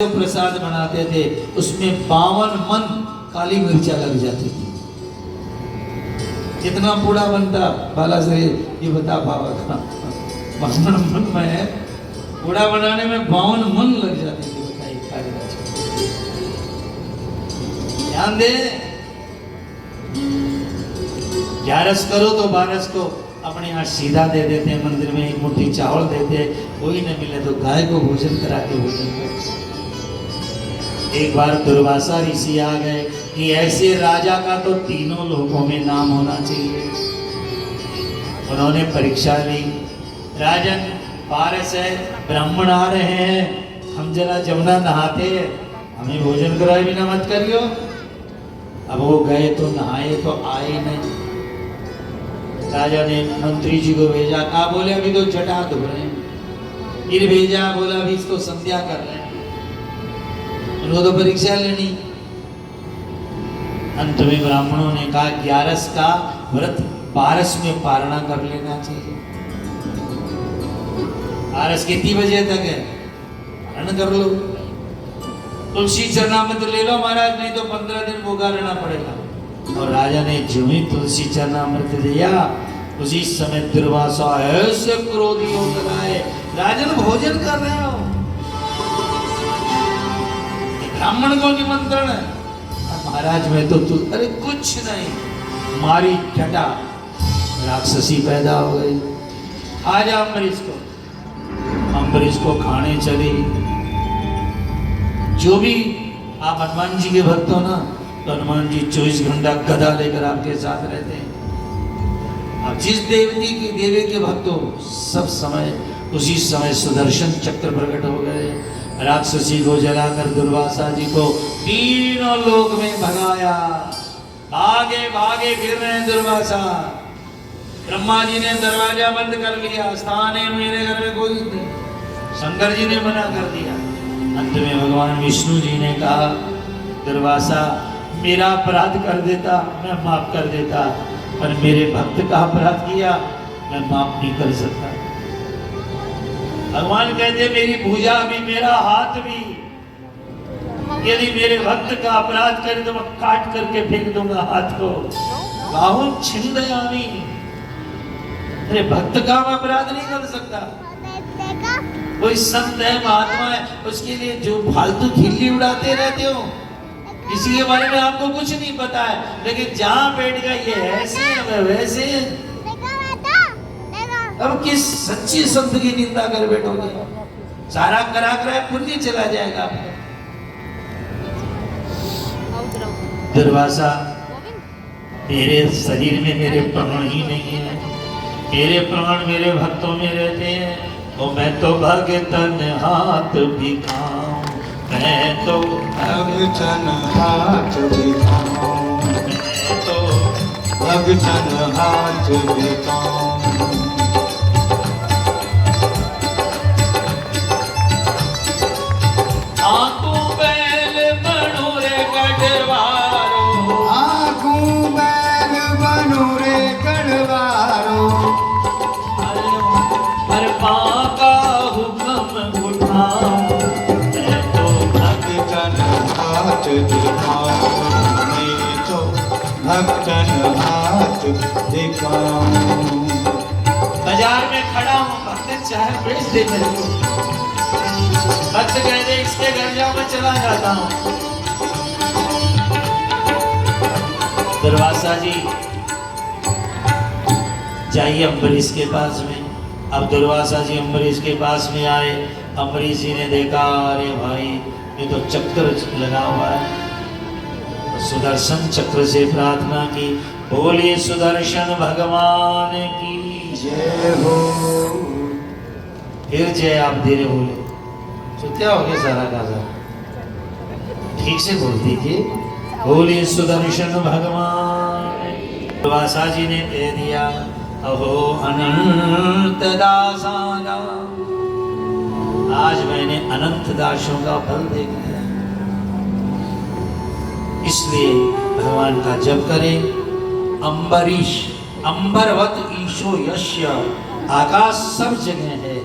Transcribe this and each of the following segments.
जो प्रसाद बनाते थे उसमें 52 मन काली मिर्चा लग जाती थी। कितना पूरा बनता बाला से ये बता पावा। 52 मन में पूरा बनाने में 52 मन लग जाती थी। बताइए काली मिर्चा। ध्यान दे, 11 करो तो 12 को अपने यहाँ सीधा दे देते हैं, मंदिर में एक मुट्ठी चावल देते हैं, कोई न मिले तो गाय को भोजन करा के भोजन करते। एक बार दुर्वासा ऋषि आ गए कि ऐसे राजा का तो तीनों लोकों में नाम होना चाहिए। उन्होंने परीक्षा ली, राजन पारस है, ब्राह्मण आ रहे हैं, हम जरा जमुना नहाते हैं, हमें भोजन कराए बिना मत करियो। अब वो गए तो नहाए तो आए नहीं। राजा ने मंत्री जी को भेजा, कहा बोले अभी तो जटा धो रहे हैं। फिर भेजा, बोला अभी तो संध्या कर रहे हैं, उनको तो परीक्षा लेनी। अंत में ब्राह्मणों ने कहा 11 का व्रत 12 में पारणा कर लेना चाहिए। 12 कितनी बजे तक है, पारण कर लो। तुलसी चरणामृत ले लो महाराज, नहीं तो 15 दिन भूखा रहना पड़ेगा। और राजा ने जो ही तुलसी चरणामृत दिया, उसी समय दुर्वासा ऐसे क्रोधी होकर आए, राजन भोजन कर रहे हो, ब्राह्मण को निमंत्रण है। महाराज में तो अरे कुछ नहीं, मारी जटा राक्षसी पैदा हो गई। आजा अम्बरीश को खाने चली। जो भी आप हनुमान जी के भक्त हो ना, तो हनुमान जी 24 घंटा गदा लेकर आपके साथ रहते हैं। आप जिस देवती के देवी के भक्त हो, सब समय उसी समय सुदर्शन चक्र प्रकट हो गए। राक्षसी को जलाकर दुर्वासा जी को तीनों लोक में भगाया। भागे भागे फिर रहे दुर्वासा। ब्रह्मा जी ने दरवाजा बंद कर लिया, स्थान है मेरे घर में कोई नहीं। शंकर जी ने मना कर दिया। अंत में भगवान विष्णु जी ने कहा, दुर्वासा मेरा अपराध कर देता मैं माफ कर देता, पर मेरे भक्त का अपराध किया मैं माफ नहीं कर सकता। भगवान कहते मेरी भुजा भी मेरा हाथ भी, यदि मेरे भक्त का अपराध करे तो मैं काट करके फेंक दूंगा हाथ को। बाहुन छिंदयामी, मेरे भक्त का अपराध नहीं कर सकता। कोई संत है, महात्मा है, उसके लिए जो फालतू खिल्ली उड़ाते रहते हो, किसी के बारे में आपको कुछ नहीं पता है, लेकिन जहां बैठ गए ये ऐसे है वैसे है। अब किस सच्ची संत की निंदा कर बैठोगे, सारा करा कराए पुण्य चला जाएगा आपका। दुर्वासा, मेरे शरीर में मेरे प्राण ही नहीं है, मेरे प्राण मेरे भक्तों में रहते हैं। तो मैं तो भगतन हाथ भिखाऊं, मैं तो भगतन हाथ भिखाऊं, मैं तो भगतन हाथ भिखाऊं। आंखू बैल बनो रे गढ़वारो, आंखू बैल बनो रे गढ़वारो, पर पाका हुक्म उठाऊं, मैं तो भगतन हाथ भिखाऊं, मैं तो भगतन हाथ भिखाऊं। बाजार में खड़ा हूँ, भक्त चाहे बेच दे मेरे को, भक्त कह दे इसके घर जाओ मैं चला जाता हूँ। दुर्वासा जी जाइए अम्बरीश के पास में। अब दुर्वासा जी अम्बरीश के पास में आए। अम्बरीश जी ने देखा, अरे भाई ये तो चक्र लगा हुआ है। तो सुदर्शन चक्र से प्रार्थना की, बोलिए सुदर्शन भगवान की जय हो। फिर जय आप धीरे बोले, तो क्या हो गया सारा का सारा, ठीक से बोल दीजिए, बोलिए सुदर्शन भगवान। दुर्वासा जी ने कह दिया, अहो अनंत दासाना, आज मैंने अनंत दासों का फल देख लिया। इसलिए भगवान का जप करें। अम्बरीश, अंबरवत ईशो यश्य, आकाश सब जगह है,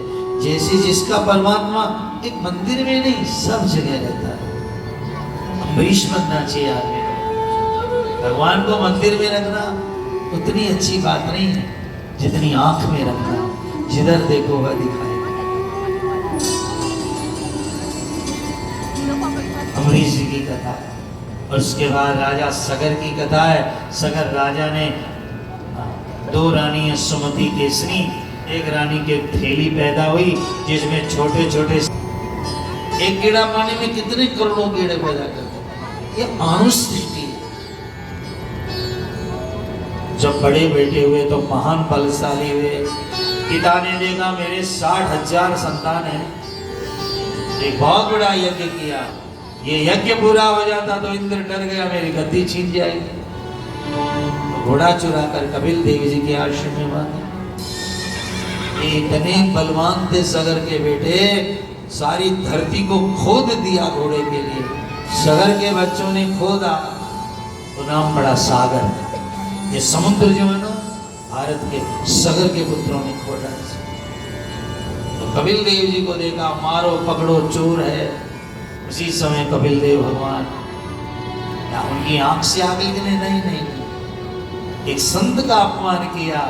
जैसे जिसका परमात्मा एक मंदिर में नहीं, सब जगह रहता है। अम्बरीश बनना चाहिए आदमी को। भगवान को मंदिर में रखना उतनी अच्छी बात नहीं है जितनी आंख में रखना, जिधर देखो वह दिखाए। अम्बरीश जी की कथा है। और उसके बाद राजा सगर की कथा है। सगर राजा ने 2 रानी है, सुमति केसरी। एक रानी के थैली पैदा हुई जिसमें छोटे छोटे, एक कीड़ा पानी में कितने करोड़ों कीड़े पैदा करते हैं। ये अनुसृष्टि है। जब बड़े बेटे हुए तो महान बलशाली हुए। पिता ने देखा मेरे 60,000 संतान है, एक बहुत बड़ा यज्ञ किया, ये यज्ञ पूरा हो जाता तो इंद्र डर गया मेरी गद्दी छीन जाएगी। तो घोड़ा चुरा कर कपिल देव जी के आश्रम में बांधा। इतने बलवान थे सगर के बेटे, सारी धरती को खोद दिया घोड़े के लिए। सगर के बच्चों ने खोदा तो नाम पड़ा सागर। ये समुद्र जो है ना, भारत के सगर के पुत्रों ने खोदा। तो कपिल देव जी को देखा, मारो पकड़ो चोर है। उसी समय कपिल देव भगवान, क्या उनकी आंख से आग लगने? नहीं। एक संत का अपमान किया,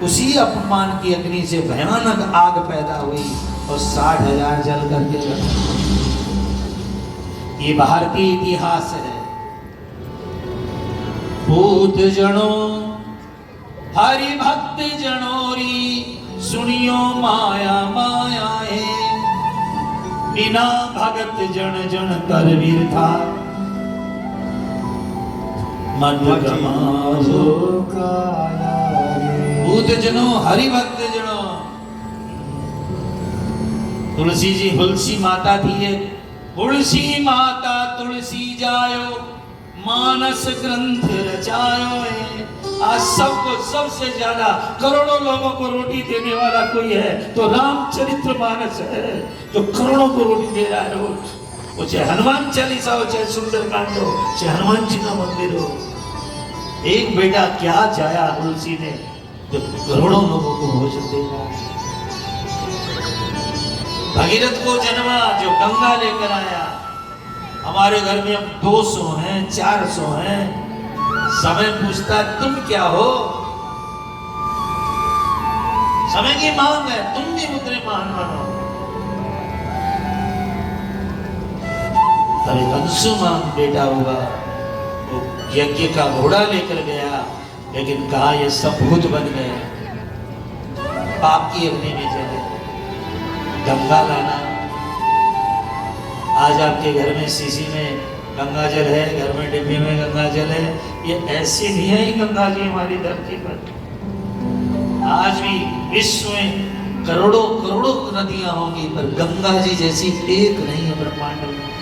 उसी अपमान की अग्नि से भयानक आग पैदा हुई और 60,000 जल करके गए। ये भारतीय इतिहास है। भूत जनों हरि भक्त जनोरी, सुनियो माया माया है। बिना भगत जन जन कर वीर था, मद गमावो काया रे। भूत जनों हरि भक्त जनों। तुलसी जी, तुलसी माता थी एक। तुलसी माता तुलसी जायो, मानस ग्रंथ रचायो है। आज सबको सबसे ज्यादा करोड़ों लोगों को रोटी देने वाला कोई है तो रामचरितमानस है, जो करोड़ों को रोटी दे रहा है रोज। वो चाहे हनुमान चालीसा हो, चाहे सुंदरकांड हो, चाहे हनुमान जी का मंदिर हो। एक बेटा क्या चाया तुलसी ने, जो करोड़ों लोगों को भोजन दे रहा है। भगीरथ को जन्मा, जो गंगा लेकर आया। हमारे घर में अब 200 हैं, 400 हैं। समय पूछता तुम क्या हो? समय की मांग है, तुम भी उतने महान बनो। तब एक अंशुमान बेटा हुआ, वो यज्ञ का घोड़ा लेकर गया, लेकिन कहा ये सब भूत बन गए, पाप की अग्नि में जले। गंगा लाना, आज आपके घर में शीशी में गंगा जल है, घर में डिब्बी में गंगा जल है। ये ऐसी नहीं है ही गंगा जी हमारी धरती पर। आज भी विश्व में करोड़ों करोड़ों नदियां होंगी, पर गंगा जी जैसी एक नहीं है ब्रह्मांड में।